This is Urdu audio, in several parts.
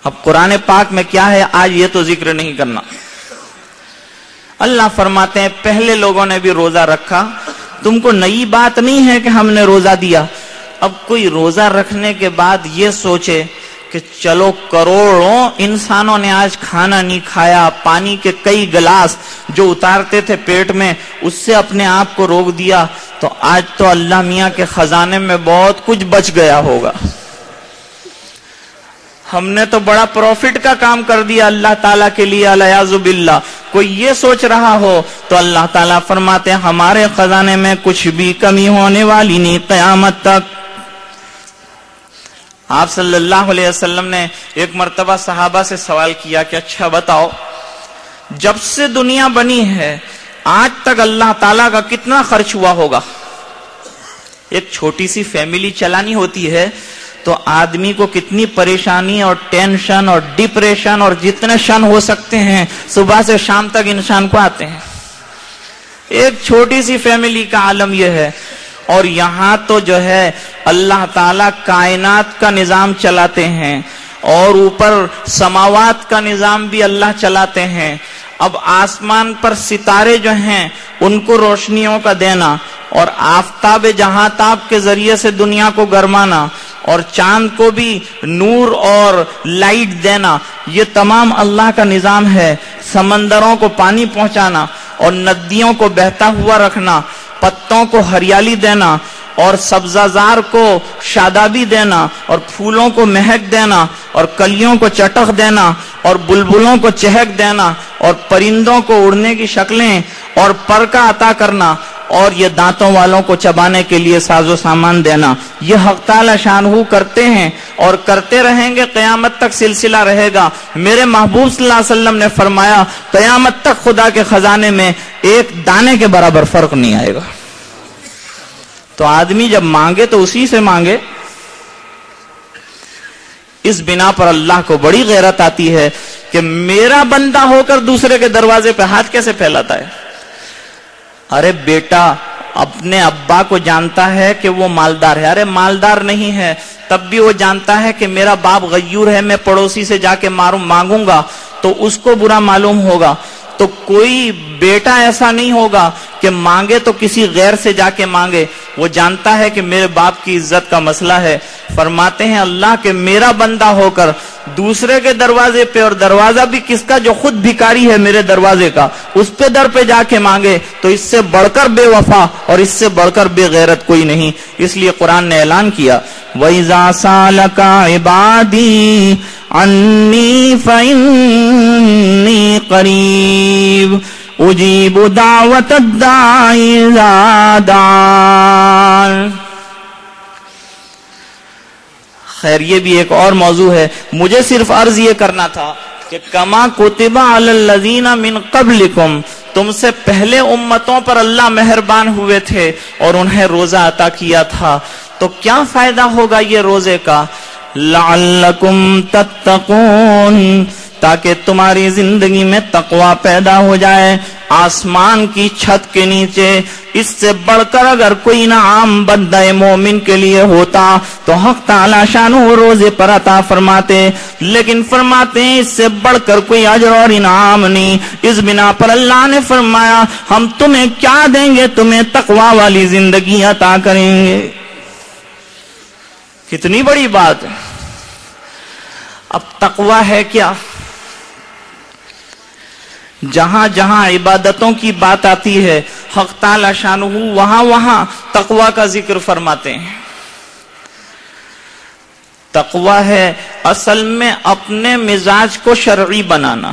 اب قرآن پاک میں کیا ہے آج یہ تو ذکر نہیں کرنا. اللہ فرماتے ہیں پہلے لوگوں نے بھی روزہ رکھا, تم کو نئی بات نہیں ہے کہ ہم نے روزہ دیا. اب کوئی روزہ رکھنے کے بعد یہ سوچے کہ چلو کروڑوں انسانوں نے آج کھانا نہیں کھایا, پانی کے کئی گلاس جو اتارتے تھے پیٹ میں اس سے اپنے آپ کو روک دیا, تو آج تو اللہ میاں کے خزانے میں بہت کچھ بچ گیا ہوگا. ہم نے تو بڑا پروفٹ کا کام کر دیا اللہ تعالیٰ کے لیے, الیاذ باللہ. کوئی یہ سوچ رہا ہو تو اللہ تعالیٰ فرماتے ہیں ہمارے خزانے میں کچھ بھی کمی ہونے والی نہیں قیامت تک. آپ صلی اللہ علیہ وسلم نے ایک مرتبہ صحابہ سے سوال کیا کہ اچھا بتاؤ, جب سے دنیا بنی ہے آج تک اللہ تعالیٰ کا کتنا خرچ ہوا ہوگا؟ ایک چھوٹی سی فیملی چلانی ہوتی ہے تو آدمی کو کتنی پریشانی اور ٹینشن اور ڈپریشن اور جتنے شن ہو سکتے ہیں صبح سے شام تک انسان کو آتے ہیں. ایک چھوٹی سی فیملی کا عالم یہ ہے, اور یہاں تو جو ہے اللہ تعالیٰ کائنات کا نظام چلاتے ہیں اور اوپر سماوات کا نظام بھی اللہ چلاتے ہیں. اب آسمان پر ستارے جو ہیں ان کو روشنیوں کا دینا, اور آفتاب جہاں تاب کے ذریعے سے دنیا کو گرمانا, اور چاند کو بھی نور اور لائٹ دینا, یہ تمام اللہ کا نظام ہے. سمندروں کو پانی پہنچانا اور ندیوں کو بہتا ہوا رکھنا, پتوں کو ہریالی دینا اور سبزہ زار کو شادابی دینا, اور پھولوں کو مہک دینا, اور کلیوں کو چٹخ دینا, اور بلبلوں کو چہک دینا, اور پرندوں کو اڑنے کی شکلیں اور پر کا عطا کرنا, اور یہ دانتوں والوں کو چبانے کے لیے ساز و سامان دینا. یہ حق تعالی شانہ کرتے ہیں اور کرتے رہیں گے, قیامت تک سلسلہ رہے گا. میرے محبوب صلی اللہ علیہ وسلم نے فرمایا قیامت تک خدا کے خزانے میں ایک دانے کے برابر فرق نہیں آئے گا. تو آدمی جب مانگے تو اسی سے مانگے. اس بنا پر اللہ کو بڑی غیرت آتی ہے کہ میرا بندہ ہو کر دوسرے کے دروازے پہ ہاتھ کیسے پھیلاتا ہے. ارے بیٹا اپنے ابا کو جانتا ہے کہ وہ مالدار ہے, ارے مالدار نہیں ہے تب بھی وہ جانتا ہے کہ میرا باپ غیور ہے, میں پڑوسی سے جا کے مانگوں گا تو اس کو برا معلوم ہوگا. تو کوئی بیٹا ایسا نہیں ہوگا کہ مانگے تو کسی غیر سے جا کے مانگے, وہ جانتا ہے کہ میرے باپ کی عزت کا مسئلہ ہے. فرماتے ہیں اللہ کہ میرا بندہ ہو کر دوسرے کے دروازے پہ, اور دروازہ بھی کس کا جو خود بھکاری ہے میرے دروازے کا, اس پہ در پہ جا کے مانگے, تو اس سے بڑھ کر بے وفا اور اس سے بڑھ کر بے غیرت کوئی نہیں. اس لیے قرآن نے اعلان کیا وَإِذَا سَأَلَكَ عِبَادِي عَنِّي فَإِنِّي قَرِيبٌ اجیب دعوت الداعی اذا دعان. خیر یہ بھی ایک اور موضوع ہے, مجھے صرف عرض یہ کرنا تھا کہ کما کتب علی الذین من قبلکم, تم سے پہلے امتوں پر اللہ مہربان ہوئے تھے اور انہیں روزہ عطا کیا تھا, تو کیا فائدہ ہوگا یہ روزے کا؟ لعلکم تتقون, تاکہ تمہاری زندگی میں تقوی پیدا ہو جائے. آسمان کی چھت کے نیچے اس سے بڑھ کر اگر کوئی انعام بندہ مومن کے لیے ہوتا تو حق تعالی شانہ روزے پر عطا فرماتے, لیکن فرماتے ہیں اس سے بڑھ کر کوئی اجر اور انعام نہیں. اس بنا پر اللہ نے فرمایا ہم تمہیں کیا دیں گے, تمہیں تقوی والی زندگی عطا کریں گے. کتنی بڑی بات ہے. اب تقوی ہے کیا؟ جہاں جہاں عبادتوں کی بات آتی ہے حق تعالی شانہ وہاں وہاں تقوی کا ذکر فرماتے ہیں. تقوی ہے اصل میں اپنے مزاج کو شرعی بنانا.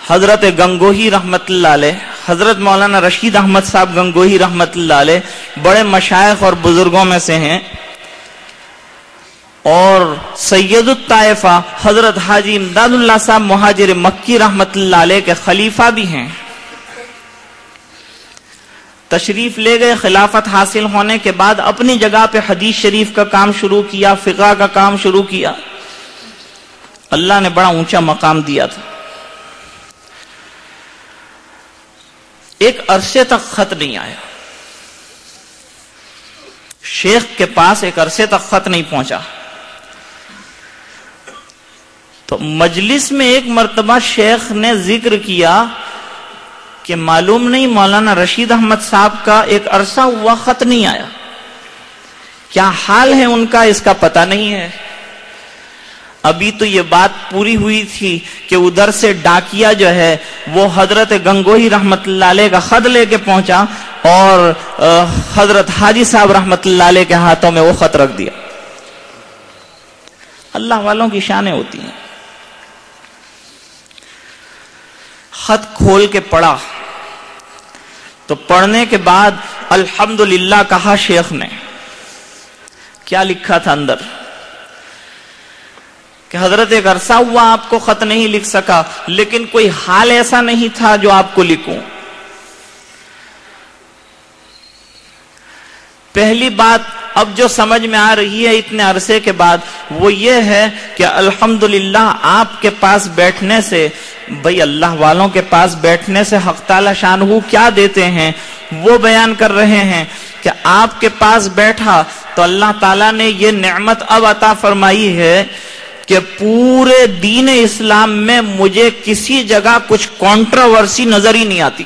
حضرت گنگوہی رحمت اللہ علیہ, حضرت مولانا رشید احمد صاحب گنگوہی رحمت اللہ علیہ بڑے مشائخ اور بزرگوں میں سے ہیں, اور سید الطائفہ حضرت حاجی امداد اللہ صاحب مہاجر مکی رحمت اللہ علیہ کے خلیفہ بھی ہیں. تشریف لے گئے, خلافت حاصل ہونے کے بعد اپنی جگہ پہ حدیث شریف کا کام شروع کیا, فقہ کا کام شروع کیا. اللہ نے بڑا اونچا مقام دیا تھا. ایک عرصے تک خط نہیں آیا, شیخ کے پاس ایک عرصے تک خط نہیں پہنچا. تو مجلس میں ایک مرتبہ شیخ نے ذکر کیا کہ معلوم نہیں مولانا رشید احمد صاحب کا ایک عرصہ ہوا خط نہیں آیا، کیا حال ہے ان کا اس کا پتہ نہیں ہے۔ ابھی تو یہ بات پوری ہوئی تھی کہ ادھر سے ڈاکیا جو ہے وہ حضرت گنگوہی رحمت اللہ علیہ کا خط لے کے پہنچا اور حضرت حاجی صاحب رحمت اللہ علیہ کے ہاتھوں میں وہ خط رکھ دیا۔ اللہ والوں کی شانیں ہوتی ہیں۔ خط کھول کے پڑھا تو پڑھنے کے بعد الحمدللہ کہا شیخ نے۔ کیا لکھا تھا اندر کہ حضرت ایک عرصہ ہوا آپ کو خط نہیں لکھ سکا، لیکن کوئی حال ایسا نہیں تھا جو آپ کو لکھوں۔ پہلی بات اب جو سمجھ میں آ رہی ہے اتنے عرصے کے بعد وہ یہ ہے کہ الحمدللہ آپ کے پاس بیٹھنے سے، بھئی اللہ والوں کے پاس بیٹھنے سے حق تعالی شانہ کیا دیتے ہیں وہ بیان کر رہے ہیں کہ آپ کے پاس بیٹھا تو اللہ تعالیٰ نے یہ نعمت اب عطا فرمائی ہے کہ پورے دین اسلام میں مجھے کسی جگہ کچھ کنٹروورسی نظر ہی نہیں آتی۔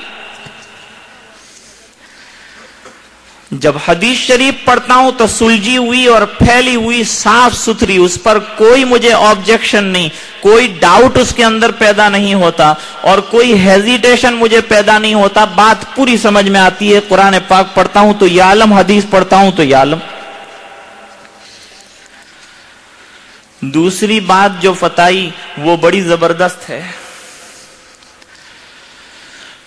جب حدیث شریف پڑھتا ہوں تو سلجھی ہوئی اور پھیلی ہوئی صاف ستھری، اس پر کوئی مجھے آبجیکشن نہیں، کوئی ڈاؤٹ اس کے اندر پیدا نہیں ہوتا اور کوئی ہیزیٹیشن مجھے پیدا نہیں ہوتا، بات پوری سمجھ میں آتی ہے۔ قرآن پاک پڑھتا ہوں تو یا عالم، حدیث پڑھتا ہوں تو یا عالم۔ دوسری بات جو فتائی وہ بڑی زبردست ہے،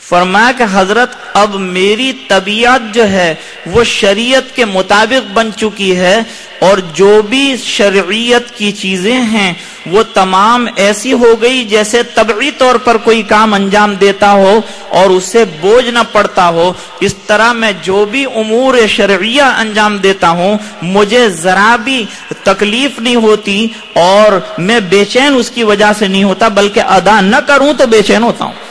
فرمایا کہ حضرت اب میری طبیعت جو ہے وہ شریعت کے مطابق بن چکی ہے اور جو بھی شرعیت کی چیزیں ہیں وہ تمام ایسی ہو گئی جیسے طبعی طور پر کوئی کام انجام دیتا ہو اور اسے بوجھ نہ پڑتا ہو، اس طرح میں جو بھی امور شرعیہ انجام دیتا ہوں مجھے ذرا بھی تکلیف نہیں ہوتی اور میں بے چین اس کی وجہ سے نہیں ہوتا، بلکہ ادا نہ کروں تو بے چین ہوتا ہوں۔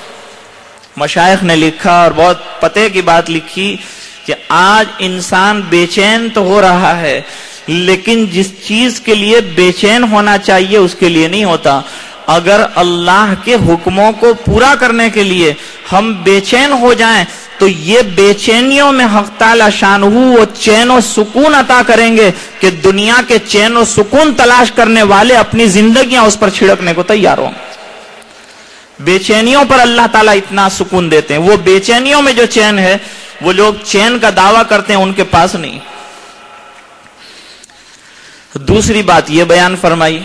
مشائخ نے لکھا اور بہت پتے کی بات لکھی کہ آج انسان بے چین تو ہو رہا ہے لیکن جس چیز کے لیے بے چین ہونا چاہیے اس کے لیے نہیں ہوتا۔ اگر اللہ کے حکموں کو پورا کرنے کے لیے ہم بے چین ہو جائیں تو یہ بے چینیوں میں حق تعالی شانہ وہ چین و سکون عطا کریں گے کہ دنیا کے چین و سکون تلاش کرنے والے اپنی زندگیاں اس پر چھڑکنے کو تیار ہوں۔ بے چینیوں پر اللہ تعالیٰ اتنا سکون دیتے ہیں، وہ بے چینیوں میں جو چین ہے وہ لوگ چین کا دعویٰ کرتے ہیں ان کے پاس نہیں۔ دوسری بات یہ بیان فرمائی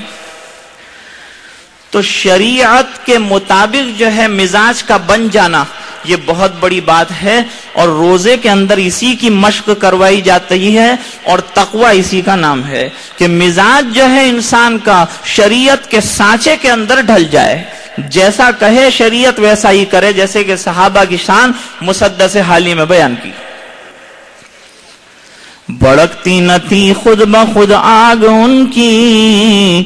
تو شریعت کے مطابق جو ہے مزاج کا بن جانا یہ بہت بڑی بات ہے اور روزے کے اندر اسی کی مشق کروائی جاتی ہے اور تقوی اسی کا نام ہے کہ مزاج جو ہے انسان کا شریعت کے سانچے کے اندر ڈھل جائے، جیسا کہے شریعت ویسا ہی کرے، جیسے کہ صحابہ کی شان مسدس حالی میں بیان کی۔ بھڑکتی نہ تھی خود بخود آگ ان کی،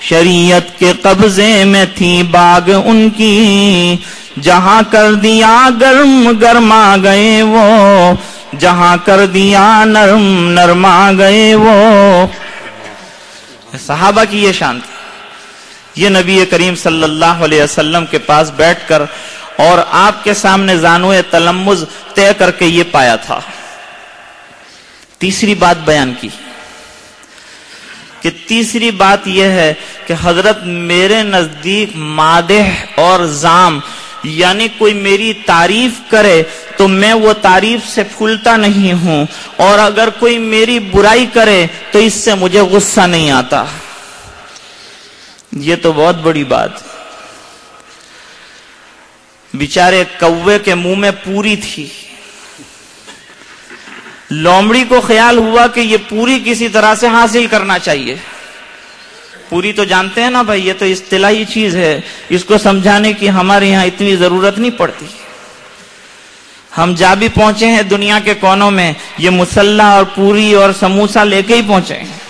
شریعت کے قبضے میں تھی باغ ان کی، جہاں کر دیا گرم گرما گئے وہ، جہاں کر دیا نرم نرما گئے وہ۔ صحابہ کی یہ شان تھی۔ یہ نبی کریم صلی اللہ علیہ وسلم کے پاس بیٹھ کر اور آپ کے سامنے زانوئے تلمذ طے کر کے یہ پایا تھا۔ تیسری بات بیان کی کہ تیسری بات یہ ہے کہ حضرت میرے نزدیک مادح اور زام یعنی کوئی میری تعریف کرے تو میں وہ تعریف سے پھولتا نہیں ہوں اور اگر کوئی میری برائی کرے تو اس سے مجھے غصہ نہیں آتا۔ یہ تو بہت بڑی بات۔ بیچارے کوے کے منہ میں پوری تھی، لومڑی کو خیال ہوا کہ یہ پوری کسی طرح سے حاصل کرنا چاہیے۔ پوری تو جانتے ہیں نا بھائی، یہ تو اصطلاحی چیز ہے، اس کو سمجھانے کی ہمارے یہاں اتنی ضرورت نہیں پڑتی۔ ہم جا بھی پہنچے ہیں دنیا کے کونوں میں یہ مسلح اور پوری اور سموسہ لے کے ہی پہنچے ہیں۔